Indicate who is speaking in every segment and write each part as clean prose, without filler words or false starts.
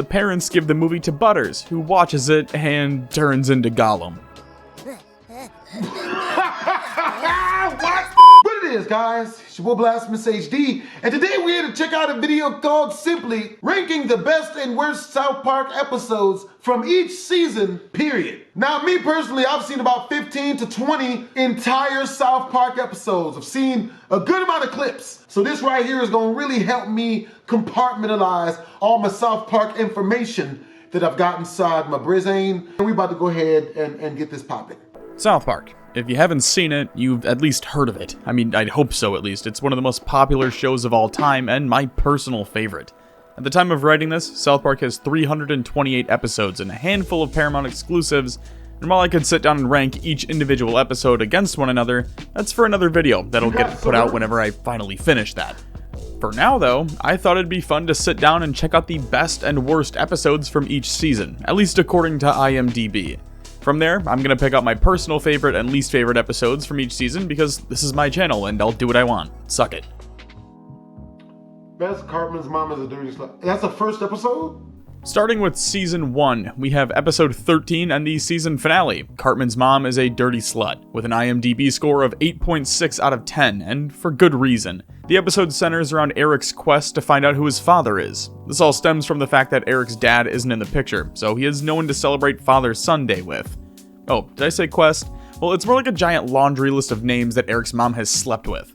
Speaker 1: the parents give the movie to Butters, who watches it and turns into Gollum.
Speaker 2: What it is, guys? It's your boy BlastphamousHD, and today we're here to check out a video called simply ranking the best and worst South Park episodes from each season, period. Now, me personally, I've seen about 15 to 20 entire South Park episodes. I've seen a good amount of clips. So this right here is gonna really help me compartmentalize all my South Park information that I've got inside my brain. And we about to go ahead and get this popping.
Speaker 1: South Park. If you haven't seen it, you've at least heard of it. I mean, I'd hope so at least. It's one of the most popular shows of all time and my personal favorite. At the time of writing this, South Park has 328 episodes and a handful of Paramount exclusives, and while I could sit down and rank each individual episode against one another, that's for another video that'll get put out whenever I finally finish that. For now though, I thought it'd be fun to sit down and check out the best and worst episodes from each season, at least according to IMDb. From there, I'm going to pick out my personal favorite and least favorite episodes from each season because this is my channel and I'll do what I want. Suck it.
Speaker 2: Best Cartman's mom is a dirty slut. That's the first episode?
Speaker 1: Starting with Season 1, we have Episode 13 and the season finale, Cartman's Mom is a Dirty Slut, with an IMDb score of 8.6 out of 10, and for good reason. The episode centers around Eric's quest to find out who his father is. This all stems from the fact that Eric's dad isn't in the picture, so he has no one to celebrate Father's Sunday with. Oh, did I say quest? Well, it's more like a giant laundry list of names that Eric's mom has slept with.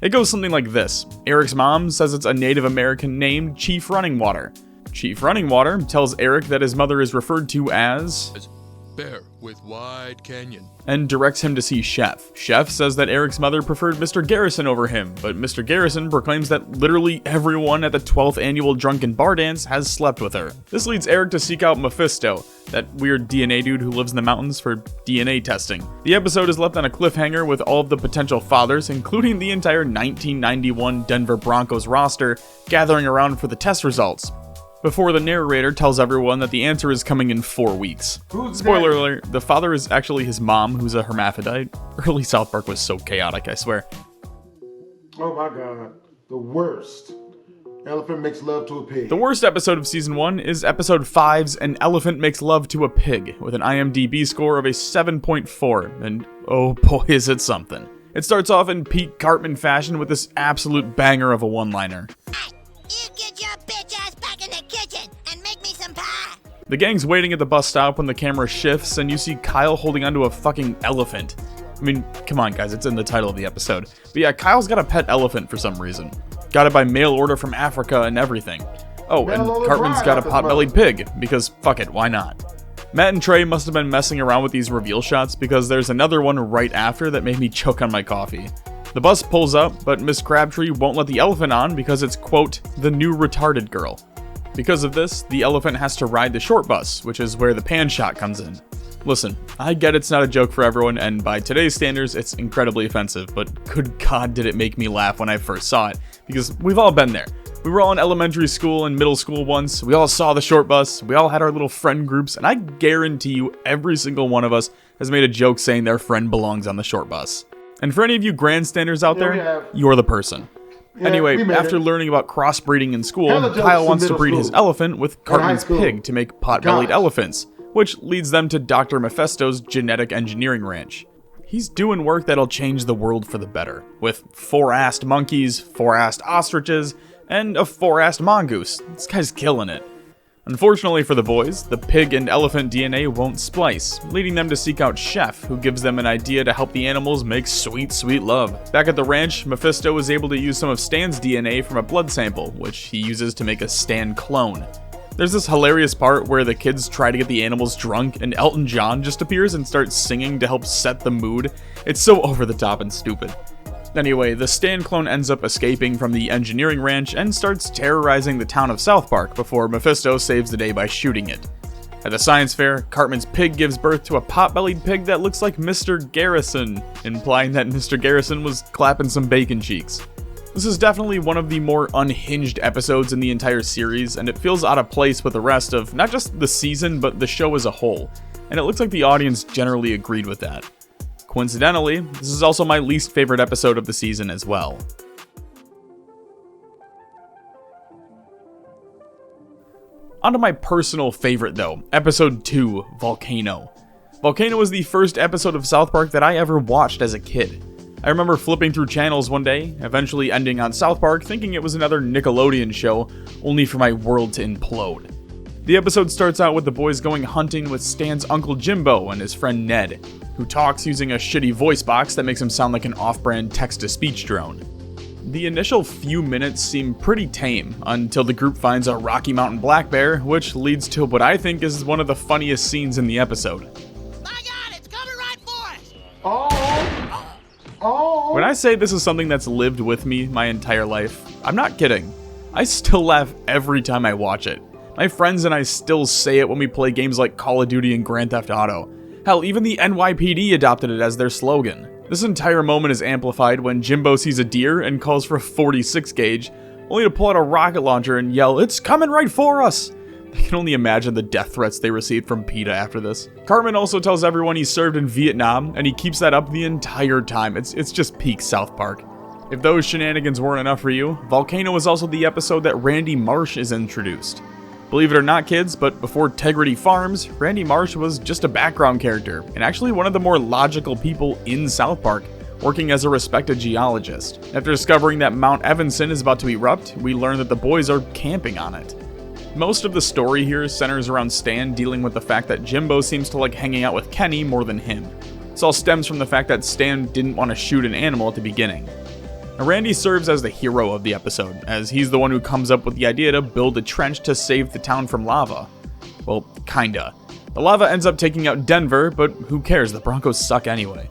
Speaker 1: It goes something like this. Eric's mom says it's a Native American named Chief Running Water. Chief Running Water tells Eric that his mother is referred to as
Speaker 3: Bear with Wide Canyon,
Speaker 1: and directs him to see Chef. Chef says that Eric's mother preferred Mr. Garrison over him, but Mr. Garrison proclaims that literally everyone at the 12th annual Drunken Bar Dance has slept with her. This leads Eric to seek out Mephisto, that weird DNA dude who lives in the mountains, for DNA testing. The episode is left on a cliffhanger with all of the potential fathers, including the entire 1991 Denver Broncos roster, gathering around for the test results, before the narrator tells everyone that the answer is coming in 4 weeks. Spoiler alert, the father is actually his mom, who's a hermaphrodite. Early South Park was so chaotic, I swear.
Speaker 2: Oh my god. The worst. Elephant makes love to a pig.
Speaker 1: The worst episode of Season 1 is Episode 5's An Elephant Makes Love to a Pig, with an IMDb score of a 7.4, and oh boy is it something. It starts off in peak Cartman fashion with this absolute banger of a one-liner.
Speaker 4: You get your bitch ass back in the kitchen and make me some pie.
Speaker 1: The gang's waiting at the bus stop when the camera shifts and you see Kyle holding onto a fucking elephant. I mean, come on guys, it's in the title of the episode. But yeah, Kyle's got a pet elephant for some reason. Got it by mail order from Africa and everything. Oh, and Cartman's got a pot-bellied pig, because fuck it, why not? Matt and Trey must have been messing around with these reveal shots because there's another one right after that made me choke on my coffee. The bus pulls up, but Miss Crabtree won't let the elephant on because it's, quote, the new retarded girl. Because of this, the elephant has to ride the short bus, which is where the pan shot comes in. Listen, I get it's not a joke for everyone, and by today's standards, it's incredibly offensive, but good god did it make me laugh when I first saw it, because we've all been there. We were all in elementary school and middle school once, we all saw the short bus, we all had our little friend groups, and I guarantee you every single one of us has made a joke saying their friend belongs on the short bus. And for any of you grandstanders out there, you're the person. Anyway, after learning about crossbreeding in school, Kyle wants to breed his elephant with Cartman's pig to make pot-bellied elephants, which leads them to Dr. Mephisto's genetic engineering ranch. He's doing work that'll change the world for the better, with 4-assed monkeys, 4-assed ostriches, and a 4-assed mongoose. This guy's killing it. Unfortunately for the boys, the pig and elephant DNA won't splice, leading them to seek out Chef, who gives them an idea to help the animals make sweet, sweet love. Back at the ranch, Mephisto is able to use some of Stan's DNA from a blood sample, which he uses to make a Stan clone. There's this hilarious part where the kids try to get the animals drunk and Elton John just appears and starts singing to help set the mood. It's so over the top and stupid. Anyway, the Stan clone ends up escaping from the engineering ranch and starts terrorizing the town of South Park before Mephisto saves the day by shooting it. At the science fair, Cartman's pig gives birth to a pot-bellied pig that looks like Mr. Garrison, implying that Mr. Garrison was clapping some bacon cheeks. This is definitely one of the more unhinged episodes in the entire series, and it feels out of place with the rest of not just the season, but the show as a whole, and it looks like the audience generally agreed with that. Coincidentally, this is also my least favorite episode of the season as well. On to my personal favorite though, episode 2, Volcano. Volcano was the first episode of South Park that I ever watched as a kid. I remember flipping through channels one day, eventually ending on South Park thinking it was another Nickelodeon show, only for my world to implode. The episode starts out with the boys going hunting with Stan's Uncle Jimbo and his friend Ned, who talks using a shitty voice box that makes him sound like an off-brand text-to-speech drone. The initial few minutes seem pretty tame, until the group finds a Rocky Mountain black bear, which leads to what I think is one of the funniest scenes in the episode.
Speaker 4: My God, it's coming right for us!
Speaker 2: Oh.
Speaker 1: When I say this is something that's lived with me my entire life, I'm not kidding. I still laugh every time I watch it. My friends and I still say it when we play games like Call of Duty and Grand Theft Auto. Hell, even the NYPD adopted it as their slogan. This entire moment is amplified when Jimbo sees a deer and calls for a 46 gauge, only to pull out a rocket launcher and yell, "It's coming right for us!" I can only imagine the death threats they received from PETA after this. Cartman also tells everyone he served in Vietnam, and he keeps that up the entire time. It's just peak South Park. If those shenanigans weren't enough for you, Volcano is also the episode that Randy Marsh is introduced. Believe it or not, kids, but before Tegrity Farms, Randy Marsh was just a background character, and actually one of the more logical people in South Park, working as a respected geologist. After discovering that Mount Evanson is about to erupt, we learn that the boys are camping on it. Most of the story here centers around Stan dealing with the fact that Jimbo seems to like hanging out with Kenny more than him. This all stems from the fact that Stan didn't want to shoot an animal at the beginning. Now, Randy serves as the hero of the episode, as he's the one who comes up with the idea to build a trench to save the town from lava. Well, kinda. The lava ends up taking out Denver, but who cares, the Broncos suck anyway.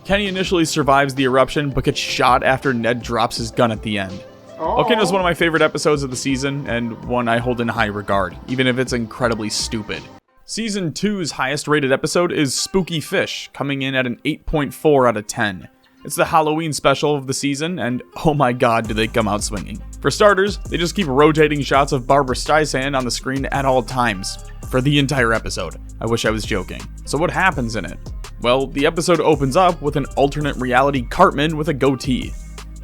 Speaker 1: Kenny initially survives the eruption, but gets shot after Ned drops his gun at the end. Volcano is one of my favorite episodes of the season, and one I hold in high regard, even if it's incredibly stupid. Season 2's highest rated episode is Spooky Fish, coming in at an 8.4 out of 10. It's the Halloween special of the season, and oh my god do they come out swinging. For starters, they just keep rotating shots of Barbra Streisand on the screen at all times, for the entire episode. I wish I was joking. So what happens in it? Well, the episode opens up with an alternate reality Cartman with a goatee.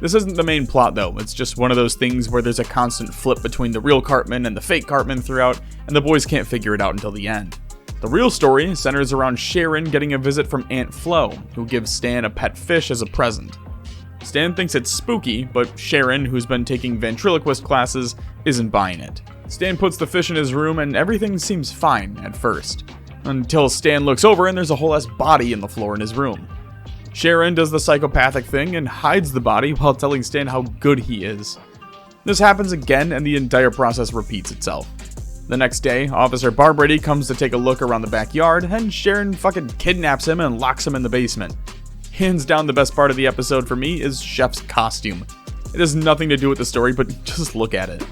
Speaker 1: This isn't the main plot though, it's just one of those things where there's a constant flip between the real Cartman and the fake Cartman throughout, and the boys can't figure it out until the end. The real story centers around Sharon getting a visit from Aunt Flo, who gives Stan a pet fish as a present. Stan thinks it's spooky, but Sharon, who's been taking ventriloquist classes, isn't buying it. Stan puts the fish in his room and everything seems fine at first, until Stan looks over and there's a whole ass body in the floor in his room. Sharon does the psychopathic thing and hides the body while telling Stan how good he is. This happens again and the entire process repeats itself. The next day, Officer Barbrady comes to take a look around the backyard, and Sharon fucking kidnaps him and locks him in the basement. Hands down the best part of the episode for me is Chef's costume. It has nothing to do with the story, but just look at it.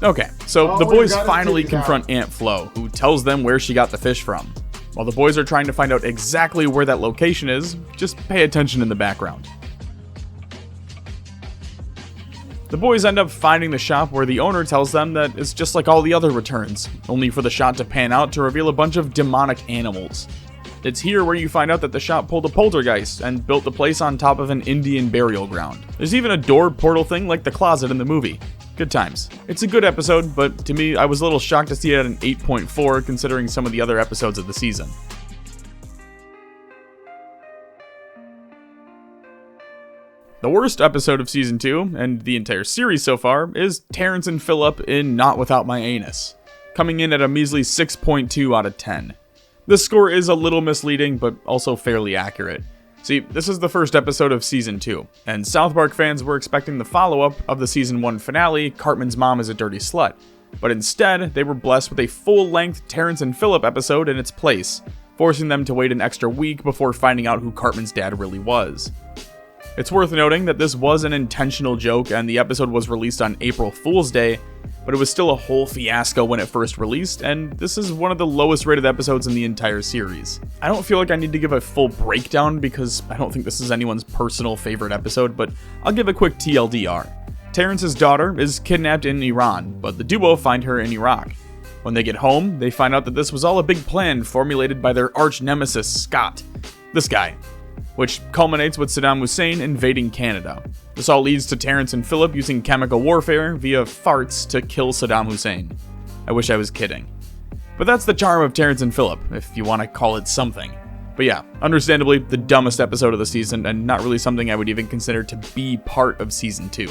Speaker 1: Okay, so the boys finally confront Aunt Flo, who tells them where she got the fish from. While the boys are trying to find out exactly where that location is, just pay attention in the background. The boys end up finding the shop where the owner tells them that it's just like all the other returns, only for the shot to pan out to reveal a bunch of demonic animals. It's here where you find out that the shop pulled a poltergeist and built the place on top of an Indian burial ground. There's even a door portal thing like the closet in the movie. Good times. It's a good episode, but to me, I was a little shocked to see it at an 8.4 considering some of the other episodes of the season. The worst episode of Season 2, and the entire series so far, is Terrence and Phillip in Not Without My Anus, coming in at a measly 6.2 out of 10. This score is a little misleading, but also fairly accurate. See, this is the first episode of Season 2, and South Park fans were expecting the follow-up of the Season 1 finale, Cartman's Mom is a Dirty Slut, but instead, they were blessed with a full-length Terrence and Phillip episode in its place, forcing them to wait an extra week before finding out who Cartman's dad really was. It's worth noting that this was an intentional joke and the episode was released on April Fool's Day, but it was still a whole fiasco when it first released, and this is one of the lowest rated episodes in the entire series. I don't feel like I need to give a full breakdown because I don't think this is anyone's personal favorite episode, but I'll give a quick TLDR. Terrence's daughter is kidnapped in Iran, but the duo find her in Iraq. When they get home, they find out that this was all a big plan formulated by their arch nemesis, Scott. This guy. Which culminates with Saddam Hussein invading Canada. This all leads to Terrence and Phillip using chemical warfare via farts to kill Saddam Hussein. I wish I was kidding. But that's the charm of Terrence and Phillip, if you want to call it something. But yeah, understandably, the dumbest episode of the season, and not really something I would even consider to be part of Season 2.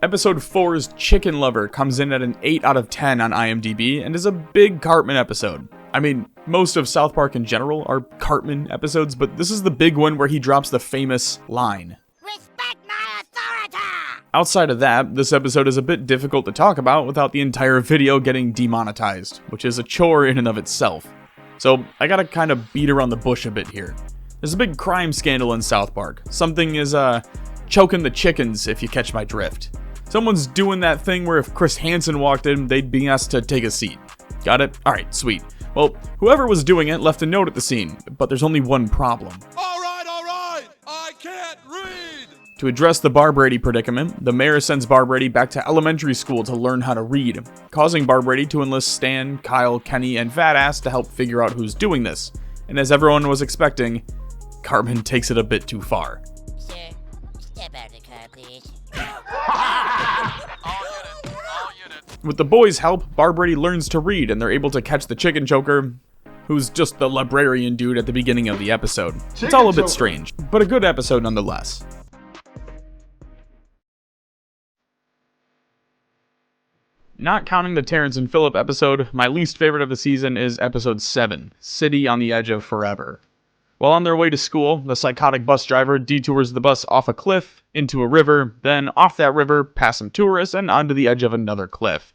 Speaker 1: Episode 4's Chicken Lover comes in at an 8 out of 10 on IMDb, and is a big Cartman episode. I mean, most of South Park in general are Cartman episodes, but this is the big one where he drops the famous line.
Speaker 4: Respect my authority!
Speaker 1: Outside of that, this episode is a bit difficult to talk about without the entire video getting demonetized, which is a chore in and of itself. So I gotta kind of beat around the bush a bit here. There's a big crime scandal in South Park. Something is, choking the chickens, if you catch my drift. Someone's doing that thing where if Chris Hansen walked in, they'd be asked to take a seat. Got it? Alright, sweet. Well, whoever was doing it left a note at the scene, but there's only one problem.
Speaker 3: Alright, I can't read!
Speaker 1: To address the Barbrady predicament, the mayor sends Barbrady back to elementary school to learn how to read, causing Barbrady to enlist Stan, Kyle, Kenny, and Fat Ass to help figure out who's doing this. And as everyone was expecting, Cartman takes it a bit too far.
Speaker 4: Sir, step out of the car, please.
Speaker 3: All unit.
Speaker 1: With the boys' help, Barbrady learns to read, and they're able to catch the chicken choker, who's just the librarian dude at the beginning of the episode. It's all a bit strange, but a good episode nonetheless. Not counting the Terrence and Phillip episode, my least favorite of the season is episode 7, City on the Edge of Forever. While on their way to school, the psychotic bus driver detours the bus off a cliff, into a river, then off that river, past some tourists, and onto the edge of another cliff.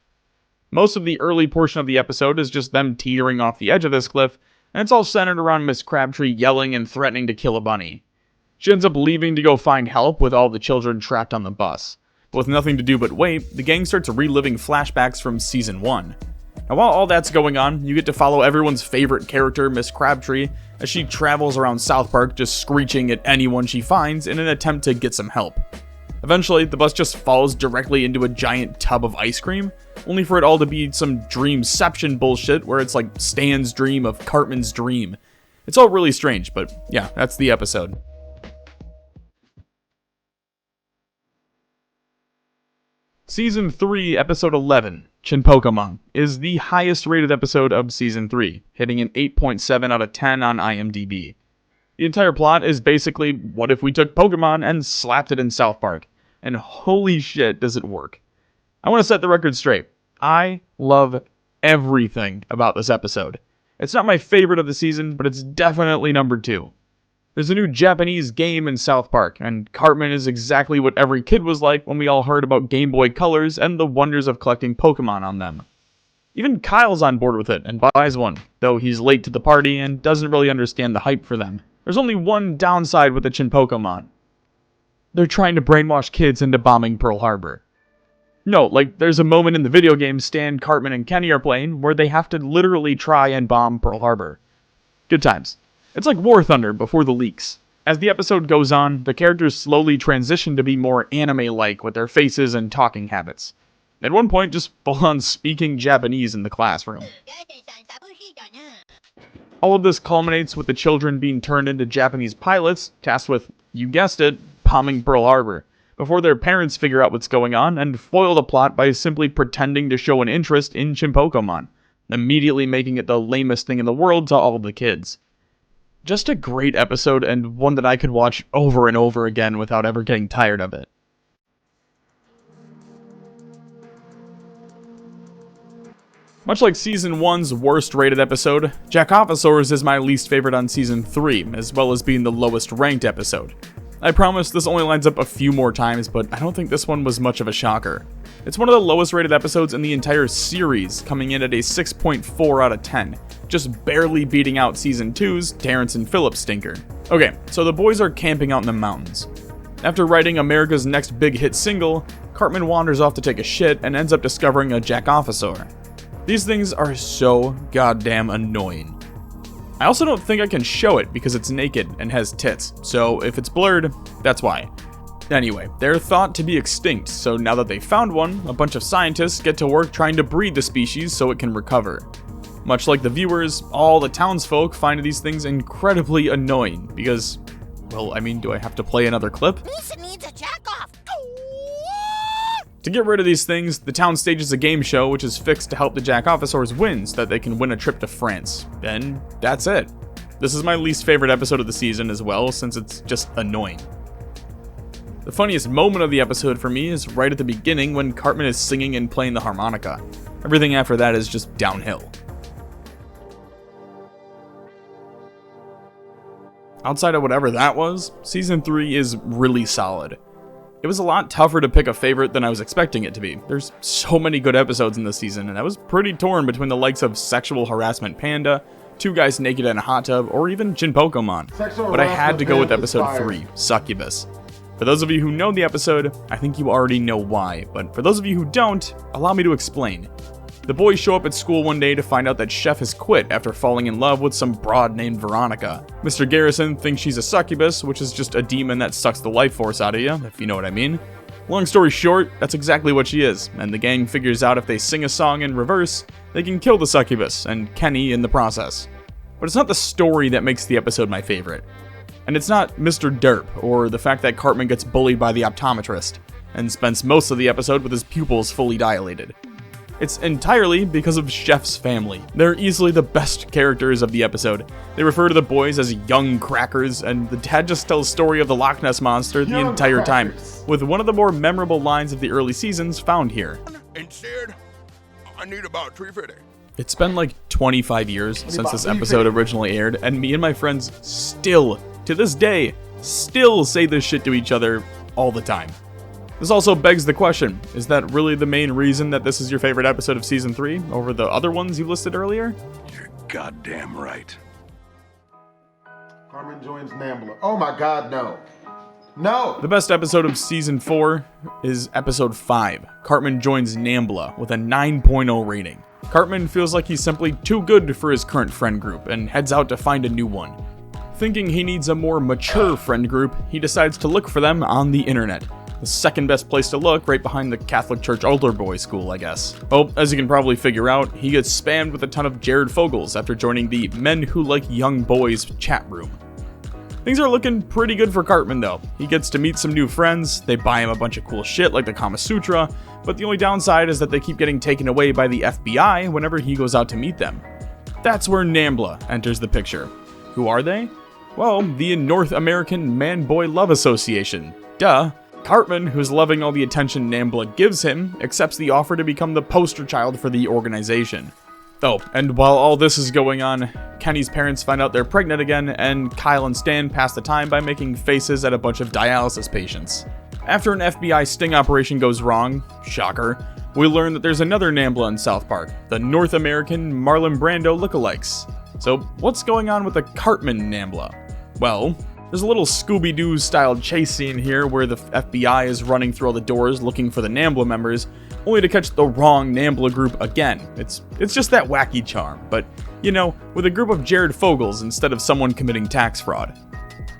Speaker 1: Most of the early portion of the episode is just them teetering off the edge of this cliff, and it's all centered around Miss Crabtree yelling and threatening to kill a bunny. She ends up leaving to go find help with all the children trapped on the bus. But with nothing to do but wait, the gang starts reliving flashbacks from Season 1. Now while all that's going on, you get to follow everyone's favorite character, Miss Crabtree, as she travels around South Park just screeching at anyone she finds in an attempt to get some help. Eventually, the bus just falls directly into a giant tub of ice cream, only for it all to be some dreamception bullshit where it's like Stan's dream of Cartman's dream. It's all really strange, but yeah, that's the episode. Season 3, Episode 11, Chinpokomon, is the highest rated episode of Season 3, hitting an 8.7 out of 10 on IMDb. The entire plot is basically, what if we took Pokemon and slapped it in South Park? And holy shit, does it work. I want to set the record straight. I love everything about this episode. It's not my favorite of the season, but it's definitely number 2. There's a new Japanese game in South Park, and Cartman is exactly what every kid was like when we all heard about Game Boy Colors and the wonders of collecting Pokemon on them. Even Kyle's on board with it and buys one, though he's late to the party and doesn't really understand the hype for them. There's only one downside with the Chinpokomon. They're trying to brainwash kids into bombing Pearl Harbor. No, like, there's a moment in the video game Stan, Cartman, and Kenny are playing where they have to literally try and bomb Pearl Harbor. Good times. It's like War Thunder before the leaks. As the episode goes on, the characters slowly transition to be more anime-like with their faces and talking habits. At one point, just full-on speaking Japanese in the classroom. All of this culminates with the children being turned into Japanese pilots, tasked with, you guessed it, bombing Pearl Harbor, before their parents figure out what's going on and foil the plot by simply pretending to show an interest in Chinpokomon, immediately making it the lamest thing in the world to all of the kids. Just a great episode, and one that I could watch over and over again without ever getting tired of it. Much like Season 1's worst rated episode, Jackophsaurus is my least favorite on Season 3, as well as being the lowest ranked episode. I promise this only lines up a few more times, but I don't think this one was much of a shocker. It's one of the lowest rated episodes in the entire series, coming in at a 6.4 out of 10, just barely beating out Season 2's Terrence and Phillip stinker. Okay, so the boys are camping out in the mountains. After writing America's next big hit single, Cartman wanders off to take a shit and ends up discovering a Jackophosaur. These things are so goddamn annoying. I also don't think I can show it because it's naked and has tits, so if it's blurred, that's why. Anyway, they're thought to be extinct, so now that they found one, a bunch of scientists get to work trying to breed the species so it can recover. Much like the viewers, all the townsfolk find these things incredibly annoying because, well, I mean, do I have to play another clip?
Speaker 4: Lisa needs a jack-off.
Speaker 1: To get rid of these things, the town stages a game show which is fixed to help the Jack officers win so that they can win a trip to France. And that's it. This is my least favorite episode of the season as well, since it's just annoying. The funniest moment of the episode for me is right at the beginning when Cartman is singing and playing the harmonica. Everything after that is just downhill. Outside of whatever that was, Season 3 is really solid. It was a lot tougher to pick a favorite than I was expecting it to be. There's so many good episodes in this season, and I was pretty torn between the likes of Sexual Harassment Panda, Two Guys Naked in a Hot Tub, or even Jin Pokemon. But I had to go with episode 3, Succubus. For those of you who know the episode, I think you already know why, but for those of you who don't, allow me to explain. The boys show up at school one day to find out that Chef has quit after falling in love with some broad named Veronica. Mr. Garrison thinks she's a succubus, which is just a demon that sucks the life force out of you, if you know what I mean. Long story short, that's exactly what she is, and the gang figures out if they sing a song in reverse, they can kill the succubus, and Kenny in the process. But it's not the story that makes the episode my favorite. And it's not Mr. Derp, or the fact that Cartman gets bullied by the optometrist, and spends most of the episode with his pupils fully dilated. It's entirely because of Chef's family. They're easily the best characters of the episode. They refer to the boys as young crackers, and the dad just tells the story of the Loch Ness Monster the entire time, with one of the more memorable lines of the early seasons found here.
Speaker 3: Instead, I need about 350.
Speaker 1: It's been like 25 years since this episode originally aired, and me and my friends still, to this day, still say this shit to each other all the time. This also begs the question, is that really the main reason that this is your favorite episode of Season 3 over the other ones you listed earlier?
Speaker 3: You're goddamn right.
Speaker 2: Cartman joins Nambla. Oh my god, no. No!
Speaker 1: The best episode of Season 4 is Episode 5, Cartman Joins Nambla, with a 9.0 rating. Cartman feels like he's simply too good for his current friend group and heads out to find a new one. Thinking he needs a more mature friend group, he decides to look for them on the internet. The second best place to look, right behind the Catholic Church Altar Boy School, I guess. Well, as you can probably figure out, he gets spammed with a ton of Jared Fogels after joining the Men Who Like Young Boys chat room. Things are looking pretty good for Cartman though. He gets to meet some new friends, they buy him a bunch of cool shit like the Kama Sutra, but the only downside is that they keep getting taken away by the FBI whenever he goes out to meet them. That's where Nambla enters the picture. Who are they? Well, the North American Man-Boy Love Association. Duh. Cartman, who's loving all the attention Nambla gives him, accepts the offer to become the poster child for the organization. Oh, and while all this is going on, Kenny's parents find out they're pregnant again, and Kyle and Stan pass the time by making faces at a bunch of dialysis patients. After an FBI sting operation goes wrong, shocker, we learn that there's another Nambla in South Park, the North American Marlon Brando lookalikes. So what's going on with the Cartman Nambla? Well, there's a little Scooby-Doo style chase scene here where the FBI is running through all the doors looking for the Nambla members, only to catch the wrong Nambla group again. It's just that wacky charm, but, you know, with a group of Jared Fogels instead of someone committing tax fraud.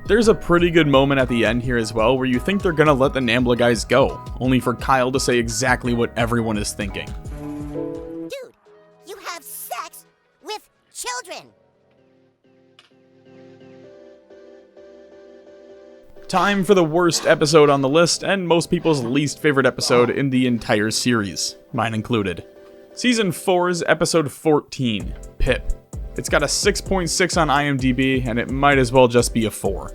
Speaker 1: There's a pretty good moment at the end here as well where you think they're gonna let the Nambla guys go, only for Kyle to say exactly what everyone is thinking.
Speaker 4: Dude, you have sex with children.
Speaker 1: Time for the worst episode on the list, and most people's least favorite episode in the entire series, mine included. Season 4's episode 14, Pip. It's got a 6.6 on IMDb, and it might as well just be a 4.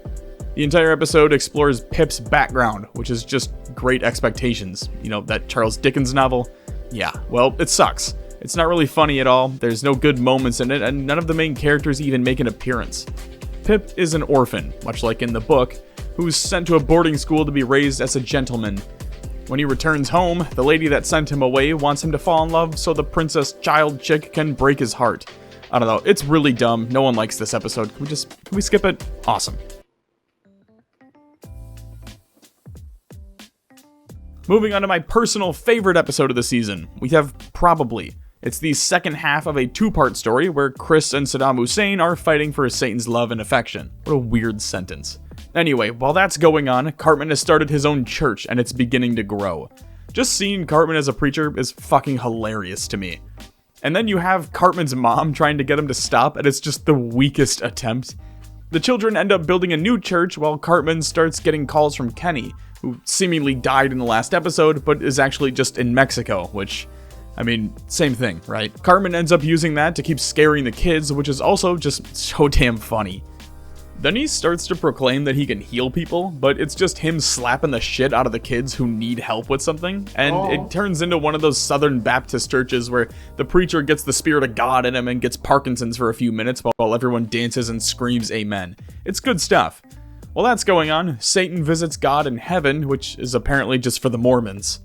Speaker 1: The entire episode explores Pip's background, which is just Great Expectations. You know, that Charles Dickens novel? Yeah, well, it sucks. It's not really funny at all, there's no good moments in it, and none of the main characters even make an appearance. Pip is an orphan, much like in the book, who's sent to a boarding school to be raised as a gentleman. When he returns home, the lady that sent him away wants him to fall in love so the princess child chick can break his heart. I don't know, it's really dumb, no one likes this episode. Can we skip it? Awesome. Moving on to my personal favorite episode of the season, we have Probably. It's the second half of a two-part story where Chris and Saddam Hussein are fighting for Satan's love and affection. What a weird sentence. Anyway, while that's going on, Cartman has started his own church and it's beginning to grow. Just seeing Cartman as a preacher is fucking hilarious to me. And then you have Cartman's mom trying to get him to stop, and it's just the weakest attempt. The children end up building a new church while Cartman starts getting calls from Kenny, who seemingly died in the last episode, but is actually just in Mexico, which, I mean, same thing, right? Cartman ends up using that to keep scaring the kids, which is also just so damn funny. Then he starts to proclaim that he can heal people, but it's just him slapping the shit out of the kids who need help with something, and it turns into one of those Southern Baptist churches where the preacher gets the spirit of God in him and gets Parkinson's for a few minutes while everyone dances and screams amen. It's good stuff. While that's going on, Satan visits God in heaven, which is apparently just for the Mormons.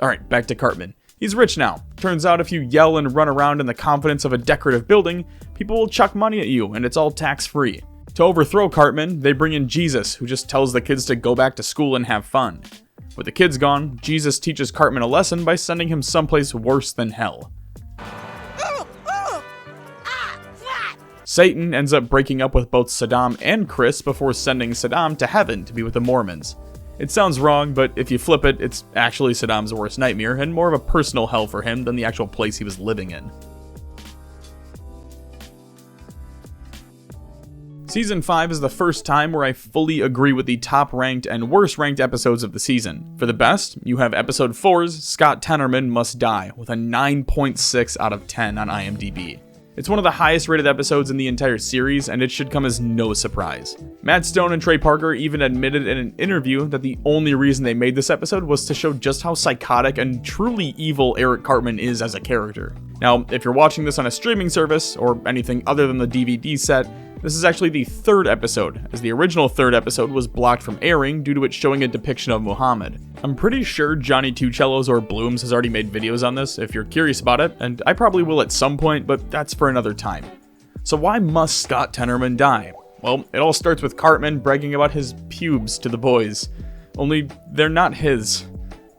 Speaker 1: Alright, back to Cartman. He's rich now. Turns out if you yell and run around in the confidence of a decorative building, people will chuck money at you, and it's all tax-free. To overthrow Cartman, they bring in Jesus, who just tells the kids to go back to school and have fun. With the kids gone, Jesus teaches Cartman a lesson by sending him someplace worse than hell. Satan ends up breaking up with both Saddam and Chris before sending Saddam to heaven to be with the Mormons. It sounds wrong, but if you flip it, it's actually Saddam's worst nightmare and more of a personal hell for him than the actual place he was living in. Season 5 is the first time where I fully agree with the top-ranked and worst-ranked episodes of the season. For the best, you have Episode 4's Scott Tenorman Must Die, with a 9.6 out of 10 on IMDb. It's one of the highest-rated episodes in the entire series, and it should come as no surprise. Matt Stone and Trey Parker even admitted in an interview that the only reason they made this episode was to show just how psychotic and truly evil Eric Cartman is as a character. Now, if you're watching this on a streaming service, or anything other than the DVD set, this is actually the third episode, as the original third episode was blocked from airing due to it showing a depiction of Muhammad. I'm pretty sure Johnny Two Cellos or Blooms has already made videos on this if you're curious about it, and I probably will at some point, but that's for another time. So why must Scott Tenorman die? Well, it all starts with Cartman bragging about his pubes to the boys. Only they're not his.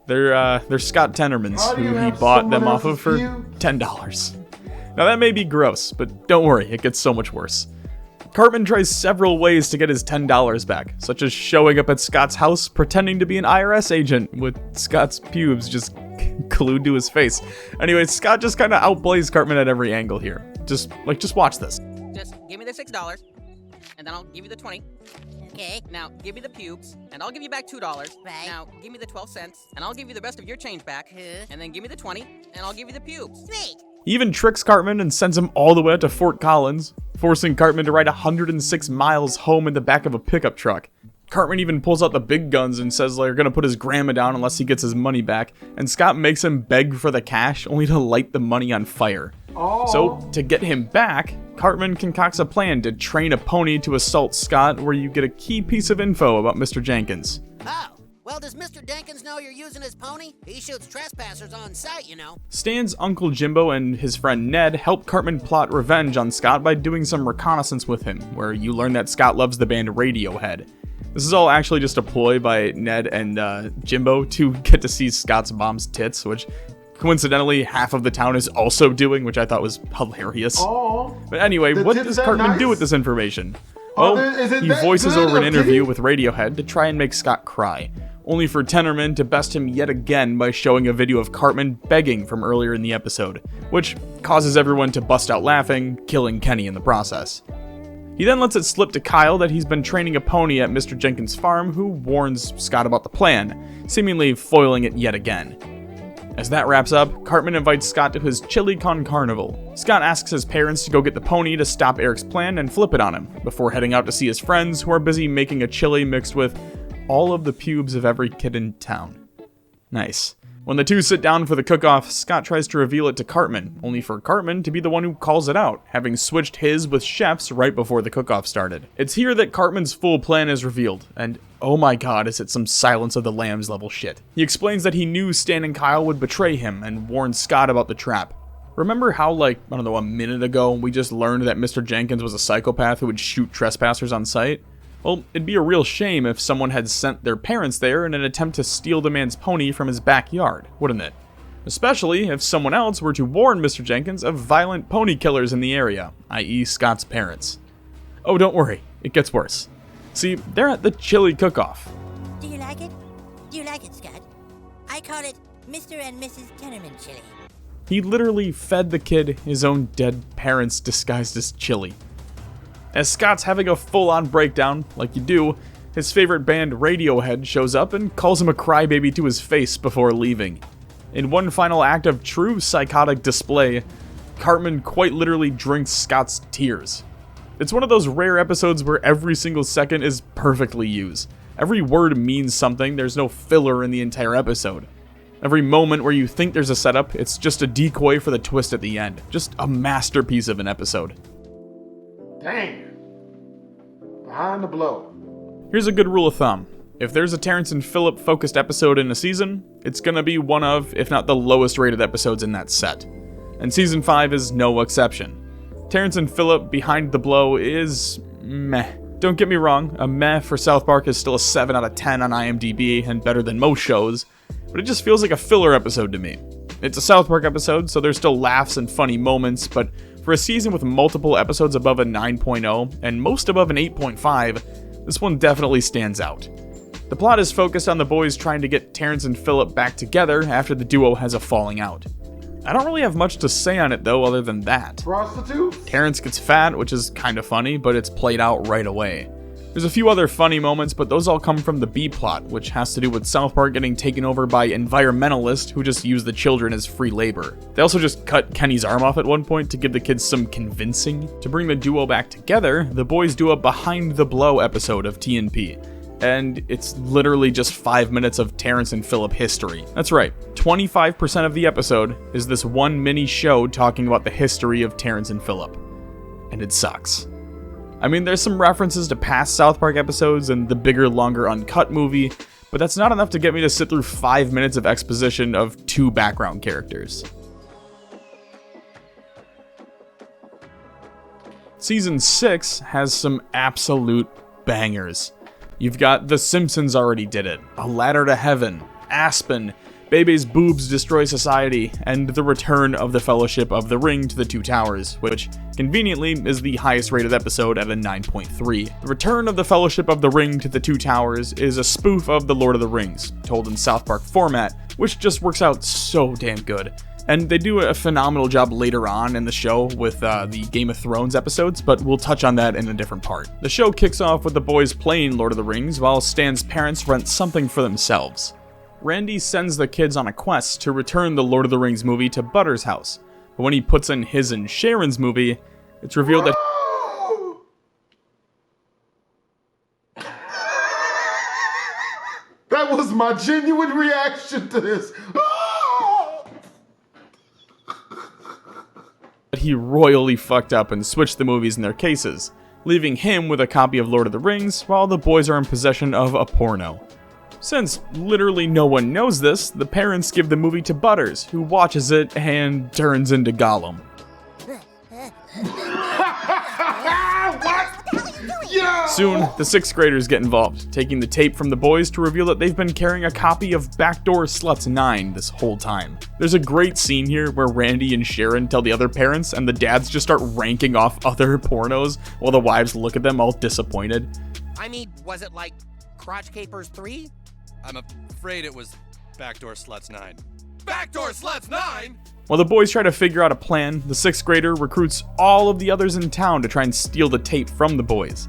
Speaker 1: They're Scott Tenorman's, who he bought them off of for $10. Now that may be gross, but don't worry, it gets so much worse. Cartman tries several ways to get his $10 back, such as showing up at Scott's house pretending to be an IRS agent with Scott's pubes just glued to his face. Anyway, Scott just kind of outplays Cartman at every angle here. Just watch this.
Speaker 5: Just give me the $6, and then I'll give you the 20.
Speaker 4: Okay.
Speaker 5: Now, give me the pubes, and I'll give you back $2.
Speaker 4: Right.
Speaker 5: Now, give me the 12 cents, and I'll give you the rest of your change back. And then give me the 20, and I'll give you the pubes.
Speaker 4: Sweet.
Speaker 1: He even tricks Cartman and sends him all the way out to Fort Collins, forcing Cartman to ride 106 miles home in the back of a pickup truck. Cartman even pulls out the big guns and says they're gonna put his grandma down unless he gets his money back, and Scott makes him beg for the cash only to light the money on fire. So, to get him back, Cartman concocts a plan to train a pony to assault Scott, where you get a key piece of info about Mr. Jenkins.
Speaker 6: Oh, well, does Mr. Jenkins know you're using his pony? He shoots trespassers on sight, you know.
Speaker 1: Stan's Uncle Jimbo and his friend Ned help Cartman plot revenge on Scott by doing some reconnaissance with him, where you learn that Scott loves the band Radiohead. This is all actually just a ploy by Ned and Jimbo to get to see Scott's mom's tits, which coincidentally half of the town is also doing, which I thought was hilarious. But anyway, what does Cartman do with this information? Well, he voices over an interview with Radiohead to try and make Scott cry, only for Tenorman to best him yet again by showing a video of Cartman begging from earlier in the episode, which causes everyone to bust out laughing, killing Kenny in the process. He then lets it slip to Kyle that he's been training a pony at Mr. Jenkins' farm, who warns Scott about the plan, seemingly foiling it yet again. As that wraps up, Cartman invites Scott to his chili con carnival. Scott asks his parents to go get the pony to stop Eric's plan and flip it on him, before heading out to see his friends who are busy making a chili mixed with all of the pubes of every kid in town. Nice. When the two sit down for the cook-off, Scott tries to reveal it to Cartman, only for Cartman to be the one who calls it out, having switched his with Chef's right before the cook-off started. It's here that Cartman's full plan is revealed, and oh my god, is it some Silence of the Lambs level shit. He explains that he knew Stan and Kyle would betray him and warned Scott about the trap. Remember how, like, I don't know, a minute ago, we just learned that Mr. Jenkins was a psychopath who would shoot trespassers on sight? Well, it'd be a real shame if someone had sent their parents there in an attempt to steal the man's pony from his backyard, wouldn't it? Especially if someone else were to warn Mr. Jenkins of violent pony killers in the area, i.e. Scott's parents. Oh, don't worry, it gets worse. See, they're at the chili cook-off.
Speaker 4: Do you like it? Do you like it, Scott? I call it Mr. and Mrs. Tenorman chili.
Speaker 1: He literally fed the kid his own dead parents disguised as chili. As Scott's having a full-on breakdown, like you do, His favorite band Radiohead shows up and calls him a crybaby to his face before leaving. In one final act of true psychotic display, Cartman quite literally drinks Scott's tears. It's one of those rare episodes where every single second is perfectly used. Every word means something, there's no filler in the entire episode. Every moment where you think there's a setup, it's just a decoy for the twist at the end. Just a masterpiece of an episode.
Speaker 2: Dang. Behind the blow.
Speaker 1: Here's a good rule of thumb. If there's a Terrence and Phillip focused episode in a season, it's gonna be one of, if not the lowest rated episodes in that set. And season 5 is no exception. Terrence and Phillip Behind the Blow is meh. Don't get me wrong, a meh for South Park is still a 7 out of 10 on IMDb and better than most shows, but it just feels like a filler episode to me. It's a South Park episode, so there's still laughs and funny moments, but for a season with multiple episodes above a 9.0 and most above an 8.5, this one definitely stands out. The plot is focused on the boys trying to get Terrence and Phillip back together after the duo has a falling out. I don't really have much to say on it though other than that.
Speaker 2: Prostitutes?
Speaker 1: Terrence gets fat, which is kinda funny, but it's played out right away. There's a few other funny moments, but those all come from the B-plot, which has to do with South Park getting taken over by environmentalists who just use the children as free labor. They also just cut Kenny's arm off at one point to give the kids some convincing. To bring the duo back together, the boys do a Behind the Blow episode of TNP. And it's literally just 5 minutes of Terrence and Phillip history. That's right, 25% of the episode is this one mini show talking about the history of Terrence and Phillip. And it sucks. I mean, there's some references to past South Park episodes and the bigger, longer uncut movie, but that's not enough to get me to sit through 5 minutes of exposition of 2 background characters. Season 6 has some absolute bangers. You've got The Simpsons already did it, A Ladder to Heaven, Aspen, Bebe's Boobs Destroy Society, and the return of the Fellowship of the Ring to the Two Towers, which, conveniently, is the highest rated episode at a 9.3. The Return of the Fellowship of the Ring to the Two Towers is a spoof of The Lord of the Rings, told in South Park format, which just works out so damn good. And they do a phenomenal job later on in the show with the Game of Thrones episodes, but we'll touch on that in a different part. The show kicks off with the boys playing Lord of the Rings while Stan's parents rent something for themselves. Randy sends the kids on a quest to return the Lord of the Rings movie to Butter's house, but when he puts in his and Sharon's movie, it's revealed that
Speaker 2: That was my genuine reaction to this.
Speaker 1: he royally fucked up and switched the movies in their cases, leaving him with a copy of Lord of the Rings while the boys are in possession of a porno. Since literally no one knows this, the parents give the movie to Butters, who watches it and turns into Gollum. Soon, the 6th graders get involved, taking the tape from the boys to reveal that they've been carrying a copy of Backdoor Sluts 9 this whole time. There's a great scene here where Randy and Sharon tell the other parents, and the dads just start ranking off other pornos while the wives look at them all disappointed.
Speaker 6: I mean, was it like Crotch Capers 3?
Speaker 7: I'm afraid it was Backdoor Sluts 9. Backdoor Sluts 9?!
Speaker 1: While the boys try to figure out a plan, the 6th grader recruits all of the others in town to try and steal the tape from the boys.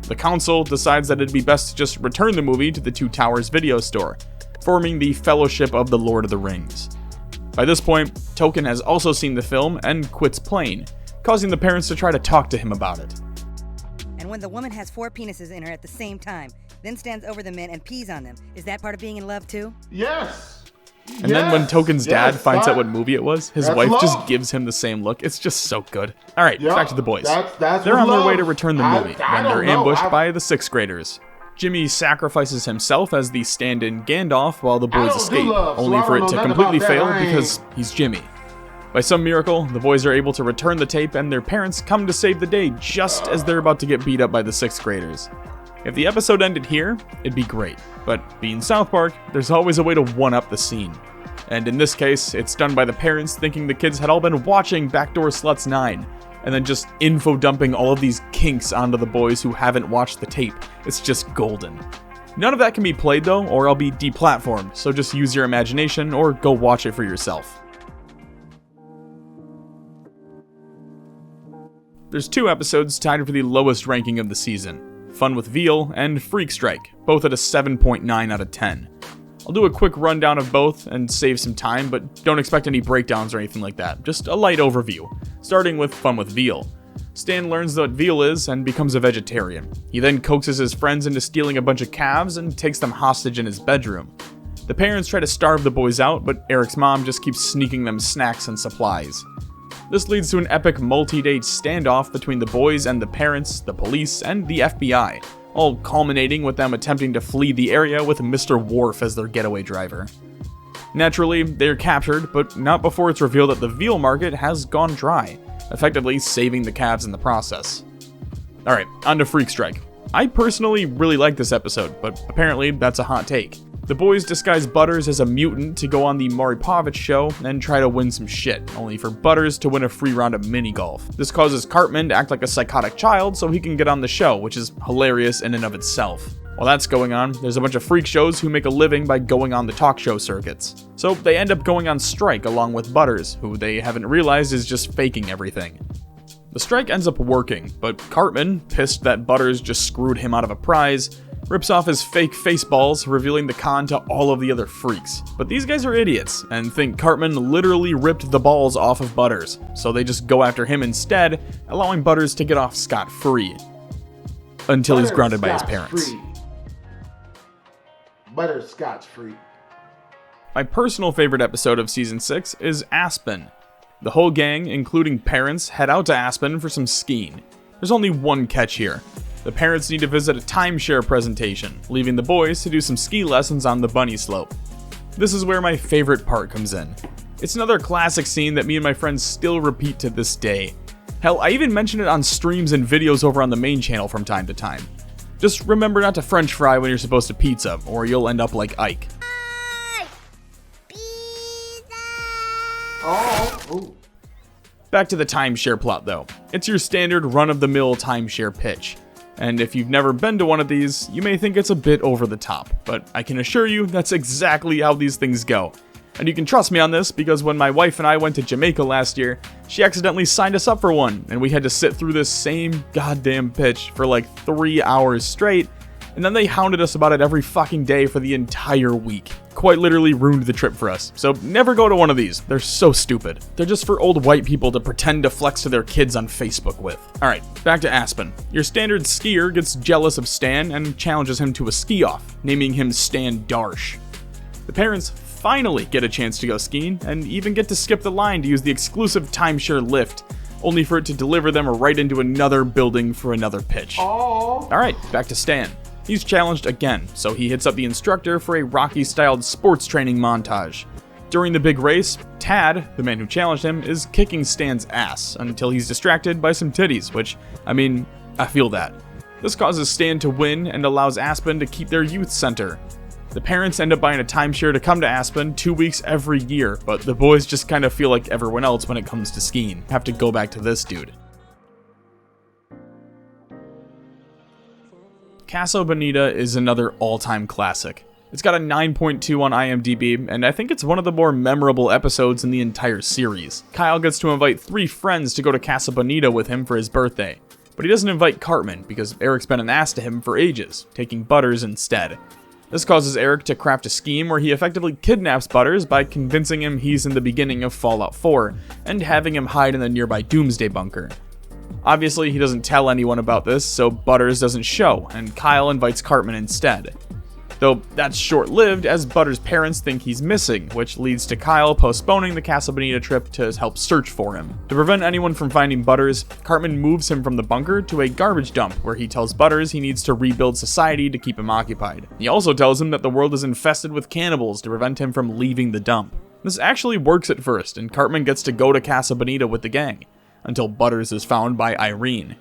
Speaker 1: The council decides that it'd be best to just return the movie to the Two Towers video store, forming the Fellowship of the Lord of the Rings. By this point, Token has also seen the film and quits playing, causing the parents to try to talk to him about it.
Speaker 8: And when the woman has 4 penises in her at the same time, then stands over the men and pees on them, is that part of being in love too?
Speaker 2: Yes!
Speaker 1: And then when Token's dad finds out
Speaker 2: fine.
Speaker 1: what movie it was, his
Speaker 2: That's
Speaker 1: wife
Speaker 2: love.
Speaker 1: just gives him the same look. It's just so good. Alright,
Speaker 2: Yep,
Speaker 1: back to the boys.
Speaker 2: that's
Speaker 1: They're
Speaker 2: what
Speaker 1: on their
Speaker 2: love-
Speaker 1: way to return the movie
Speaker 2: I
Speaker 1: when they're
Speaker 2: don't know.
Speaker 1: ambushed by the 6th graders. Jimmy sacrifices himself as the stand-in Gandalf while the
Speaker 2: I
Speaker 1: boys
Speaker 2: don't do
Speaker 1: escape,
Speaker 2: love, so
Speaker 1: only
Speaker 2: I
Speaker 1: for
Speaker 2: don't
Speaker 1: it to
Speaker 2: know nothing
Speaker 1: completely
Speaker 2: about that.
Speaker 1: fail
Speaker 2: I ain't-
Speaker 1: because he's Jimmy. By some miracle, the boys are able to return the tape and their parents come to save the day just as they're about to get beat up by the 6th graders. If the episode ended here, it'd be great, but being South Park, there's always a way to one-up the scene. And in this case, it's done by the parents thinking the kids had all been watching Backdoor Sluts 9, and then just info-dumping all of these kinks onto the boys who haven't watched the tape. It's just golden. None of that can be played though, or I'll be deplatformed, so just use your imagination or go watch it for yourself. There's 2 episodes tied for the lowest ranking of the season. Fun with Veal, and Freak Strike, both at a 7.9 out of 10. I'll do a quick rundown of both and save some time, but don't expect any breakdowns or anything like that, just a light overview, starting with Fun with Veal. Stan learns what veal is and becomes a vegetarian. He then coaxes his friends into stealing a bunch of calves and takes them hostage in his bedroom. The parents try to starve the boys out, but Eric's mom just keeps sneaking them snacks and supplies. This leads to an epic multi-day standoff between the boys and the parents, the police, and the FBI, all culminating with them attempting to flee the area with Mr. Worf as their getaway driver. Naturally, they're captured, but not before it's revealed that the veal market has gone dry, effectively saving the calves in the process. Alright, on to Freak Strike. I personally really like this episode, but apparently that's a hot take. The boys disguise Butters as a mutant to go on the Maury Povich show and try to win some shit, only for Butters to win a free round of mini golf. This causes Cartman to act like a psychotic child so he can get on the show, which is hilarious in and of itself. While that's going on, there's a bunch of freak shows who make a living by going on the talk show circuits. So they end up going on strike along with Butters, who they haven't realized is just faking everything. The strike ends up working, but Cartman, pissed that Butters just screwed him out of a prize, rips off his fake face balls, revealing the con to all of the other freaks. But these guys are idiots, and think Cartman literally ripped the balls off of Butters, so they just go after him instead, allowing Butters to get off scot-free. Until he's grounded by his parents.
Speaker 2: Butterscotch-free.
Speaker 1: My personal favorite episode of Season 6 is Aspen. The whole gang, including parents, head out to Aspen for some skiing. There's only one catch here. The parents need to visit a timeshare presentation, leaving the boys to do some ski lessons on the bunny slope. This is where my favorite part comes in. It's another classic scene that me and my friends still repeat to this day. Hell, I even mention it on streams and videos over on the main channel from time to time. Just remember not to french fry when you're supposed to pizza, or you'll end up like Ike.
Speaker 2: Oh.
Speaker 1: Back to the timeshare plot though. It's your standard run-of-the-mill timeshare pitch. And if you've never been to one of these, you may think it's a bit over the top, but I can assure you that's exactly how these things go. And you can trust me on this because when my wife and I went to Jamaica last year, she accidentally signed us up for one, and we had to sit through this same goddamn pitch for like 3 hours straight, and then they hounded us about it every fucking day for the entire week. Quite literally ruined the trip for us, so never go to one of these. They're so stupid. They're just for old white people to pretend to flex to their kids on Facebook with. Alright, back to Aspen. Your standard skier gets jealous of Stan and challenges him to a ski-off, naming him Stan Darsh. The parents finally get a chance to go skiing, and even get to skip the line to use the exclusive timeshare lift, only for it to deliver them right into another building for another pitch. Alright, back to Stan. He's challenged again, so he hits up the instructor for a Rocky-styled sports training montage. During the big race, Tad, the man who challenged him, is kicking Stan's ass until he's distracted by some titties, which, I mean, I feel that. This causes Stan to win and allows Aspen to keep their youth center. The parents end up buying a timeshare to come to Aspen 2 weeks every year, but the boys just kind of feel like everyone else when it comes to skiing. Have to go back to this dude. Casa Bonita is another all-time classic. It's got a 9.2 on IMDb, and I think it's one of the more memorable episodes in the entire series. Kyle gets to invite 3 friends to go to Casa Bonita with him for his birthday, but he doesn't invite Cartman because Eric's been an ass to him for ages, taking Butters instead. This causes Eric to craft a scheme where he effectively kidnaps Butters by convincing him he's in the beginning of Fallout 4, and having him hide in the nearby Doomsday bunker. Obviously, he doesn't tell anyone about this, so Butters doesn't show, and Kyle invites Cartman instead. Though that's short-lived, as Butters' parents think he's missing, which leads to Kyle postponing the Casa Bonita trip to help search for him. To prevent anyone from finding Butters, Cartman moves him from the bunker to a garbage dump, where he tells Butters he needs to rebuild society to keep him occupied. He also tells him that the world is infested with cannibals to prevent him from leaving the dump. This actually works at first, and Cartman gets to go to Casa Bonita with the gang, until Butters is found by Irene.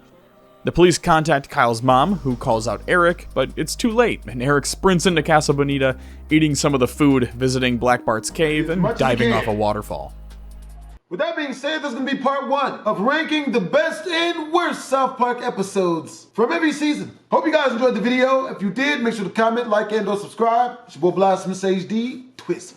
Speaker 1: The police contact Kyle's mom, who calls out Eric, but it's too late, and Eric sprints into Casa Bonita, eating some of the food, visiting Black Bart's cave, and diving off a waterfall.
Speaker 2: With that being said, this is going to be part 1 of ranking the best and worst South Park episodes from every season. Hope you guys enjoyed the video. If you did, make sure to comment, like, and/or subscribe. It's your boy BlastphamousHD. Twist.